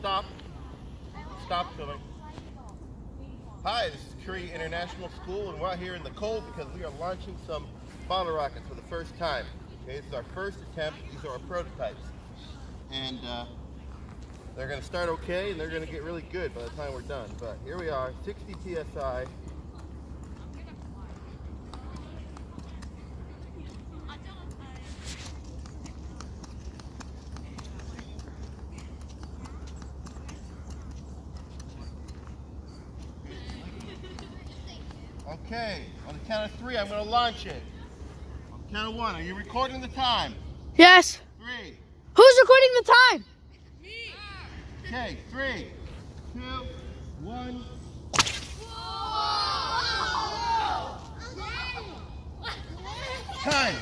stop. Stop filming. Hi, this is Korea International School, and we're out here in the cold because we are launching some bottle rockets for the first time. Okay, this is our first attempt. These are our prototypes. And they're going to start okay, and they're going to get really good by the time we're done. But here we are, 60 PSI. Okay, on the count of 3, I'm going to launch it. On the count of 1, are you recording the time? Yes. 3. Who's recording the time? Me. Okay, 3, 2, 1. Time.